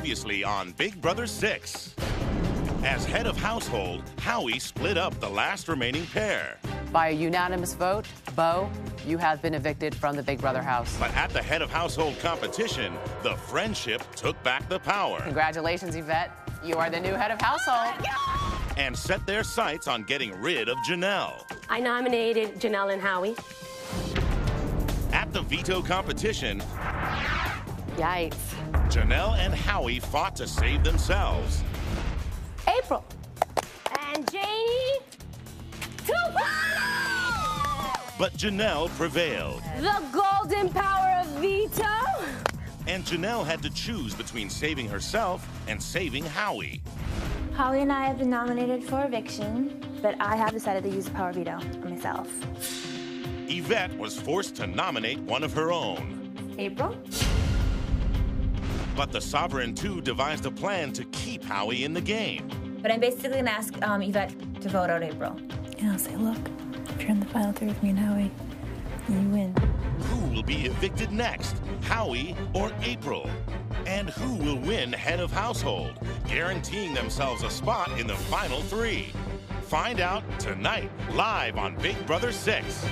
Previously on Big Brother 6. As head of household, Howie split up the last remaining pair. By a unanimous vote, Bo, you have been evicted from the Big Brother house. But at the head of household competition, the friendship took back the power. Congratulations, Yvette. You are the new head of household. And set their sights on getting rid of Janelle. I nominated Janelle and Howie. At the veto competition, Yikes. Janelle and Howie fought to save themselves. April. And Janie. But Janelle prevailed. The golden power of veto. And Janelle had to choose between saving herself and saving Howie. Howie and I have been nominated for eviction, but I have decided to use the power veto on myself. Yvette was forced to nominate one of her own. April? But the Sovereign 2 devised a plan to keep Howie in the game. But I'm basically going to ask Yvette to vote out April. And I'll say, look, if you're in the final three with me and Howie, you win. Who will be evicted next, Howie or April? And who will win head of household, guaranteeing themselves a spot in the final three? Find out tonight, live on Big Brother 6.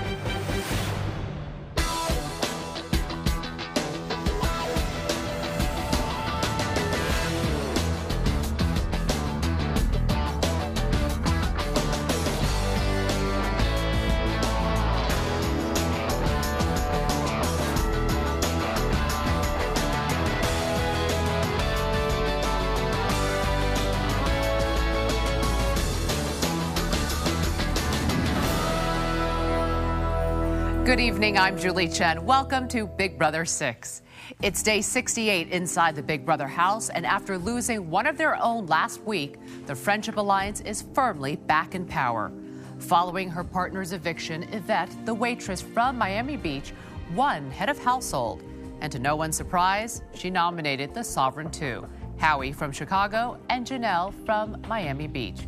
Good evening, I'm Julie Chen. Welcome to Big Brother 6. It's day 68 inside the Big Brother house, and after losing one of their own last week, the Friendship Alliance is firmly back in power. Following her partner's eviction, Yvette, the waitress from Miami Beach, won head of household. And to no one's surprise, she nominated the Sovereign 2, Howie from Chicago and Janelle from Miami Beach.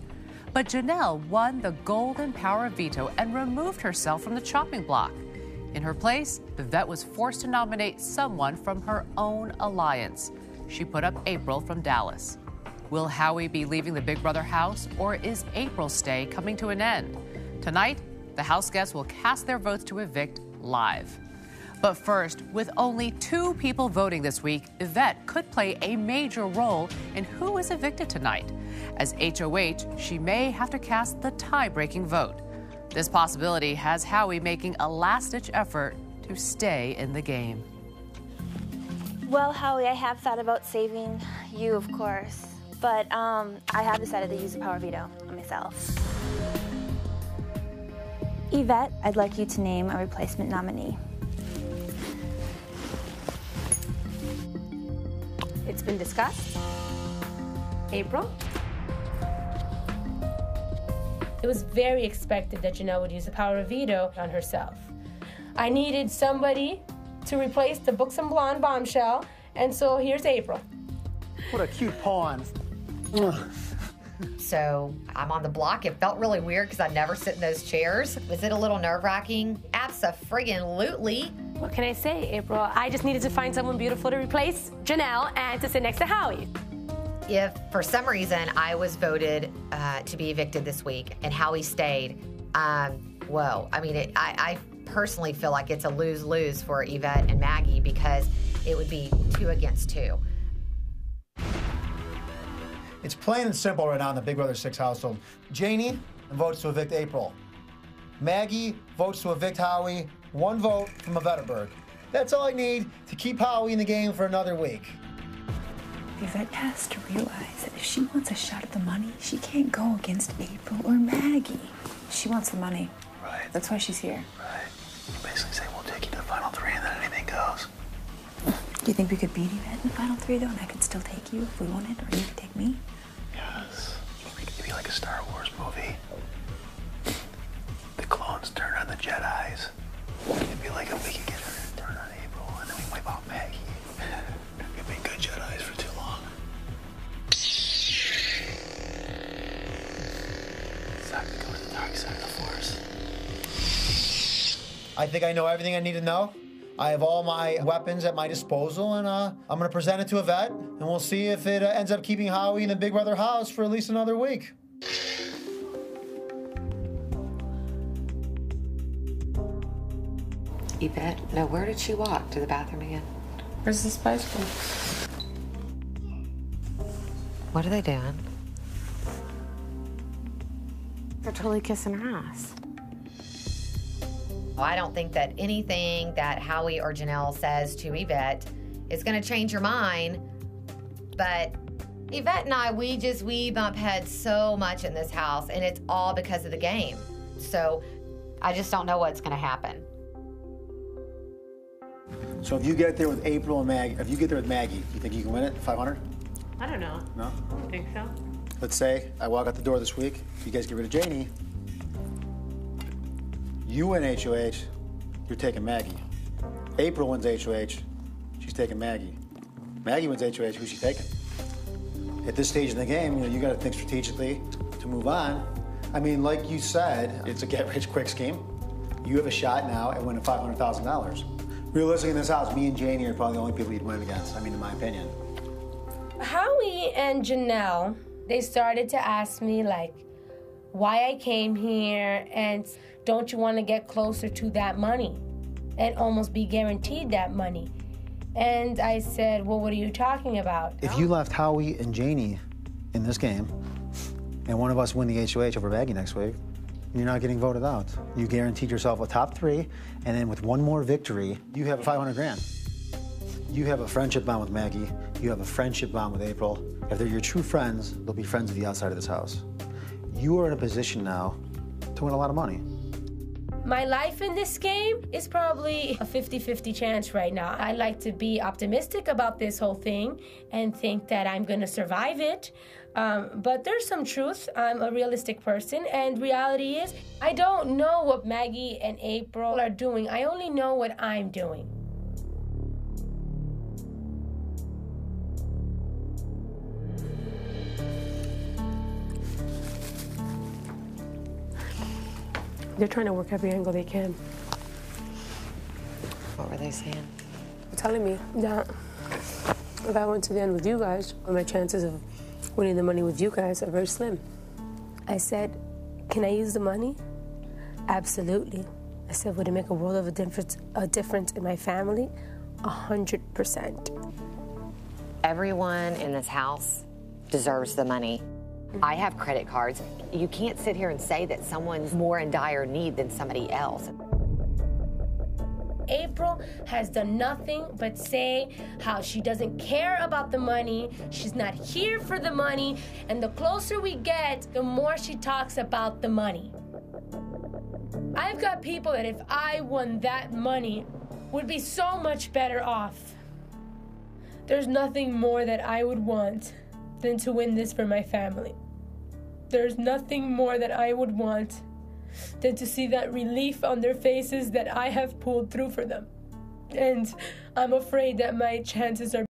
But Janelle won the golden power of veto and removed herself from the chopping block. In her place, Yvette was forced to nominate someone from her own alliance. She put up April from Dallas. Will Howie be leaving the Big Brother house, or is April's stay coming to an end? Tonight, the house guests will cast their votes to evict live. But first, with only 2 people voting this week, Yvette could play a major role in who is evicted tonight. As HOH, she may have to cast the tie-breaking vote. This possibility has Howie making a last-ditch effort to stay in the game. Well, Howie, I have thought about saving you, of course, but I have decided to use the power veto on myself. Yvette, I'd like you to name a replacement nominee. It's been discussed. April. It was very expected that Janelle would use the power of veto on herself. I needed somebody to replace the buxom blonde bombshell, and so here's April. What a cute pawn. So I'm on the block. It felt really weird because I never sit in those chairs. Was it a little nerve-wracking? Abso-friggin-lutely. What can I say, April? I just needed to find someone beautiful to replace Janelle and to sit next to Howie. If for some reason I was voted to be evicted this week and Howie stayed, whoa. I mean, I personally feel like it's a lose-lose for Yvette and Maggie because it would be 2 against 2. It's plain and simple right now in the Big Brother 6 household. Janie votes to evict April. Maggie votes to evict Howie. 1 vote from Yvetteberg. That's all I need to keep Howie in the game for another week. Yvette has to realize that if she wants a shot at the money, she can't go against April or Maggie. She wants the money. Right. That's why she's here. Right. You basically say we'll take you to the final 3 and then anything goes. Do you think we could beat Yvette in the final 3, though, and I could still take you if we wanted, or you could take me? Yes. It'd be like a Star Wars movie. The clones turn on the Jedis. It'd be like if we could get her to turn on April and then we wipe out Maggie. We'd be good Jedis for too long. It's time to go to the dark side of the Force. I think I know everything I need to know. I have all my weapons at my disposal, and I'm going to present it to Yvette, and we'll see if it ends up keeping Howie in the Big Brother house for at least another week. Yvette, now where did she walk? To the bathroom again? Where's the spice girl? What are they doing? They're totally kissing her ass. I don't think that anything that Howie or Janelle says to Yvette is going to change your mind. But Yvette and I, we bump heads so much in this house, and it's all because of the game. So I just don't know what's going to happen. So if you get there with April and Maggie, if you get there with Maggie, you think you can win it, 500? I don't know. No? You think so? Let's say I walk out the door this week, you guys get rid of Janie. You win HOH, you're taking Maggie. April wins HOH, she's taking Maggie. Maggie wins HOH, who's she taking? At this stage in the game, you got to think strategically to move on. I mean, like you said, it's a get-rich-quick scheme. You have a shot now at winning $500,000. Realistically, in this house, me and Janie are probably the only people you'd win against, I mean, in my opinion. Howie and Janelle, they started to ask me, like, why I came here, and don't you want to get closer to that money and almost be guaranteed that money? And I said, well, what are you talking about? If you left Howie and Janie in this game, and one of us win the HOH over Maggie next week, you're not getting voted out. You guaranteed yourself a top 3, and then with one more victory, you have 500 grand. You have a friendship bond with Maggie. You have a friendship bond with April. If they're your true friends, they'll be friends of the outside of this house. You are in a position now to win a lot of money. My life in this game is probably a 50-50 chance right now. I like to be optimistic about this whole thing and think that I'm gonna survive it. But there's some truth. I'm a realistic person, and reality is I don't know what Maggie and April are doing. I only know what I'm doing. They're trying to work every angle they can. What were they saying? They're telling me that if I went to the end with you guys, my chances of winning the money with you guys are very slim. I said, can I use the money? Absolutely. I said, would it make a world of a difference in my family? 100%. Everyone in this house deserves the money. I have credit cards. You can't sit here and say that someone's more in dire need than somebody else. April has done nothing but say how she doesn't care about the money, she's not here for the money, and the closer we get, the more she talks about the money. I've got people that if I won that money would be so much better off. There's nothing more that I would want than to win this for my family. There's nothing more that I would want than to see that relief on their faces that I have pulled through for them. And I'm afraid that my chances are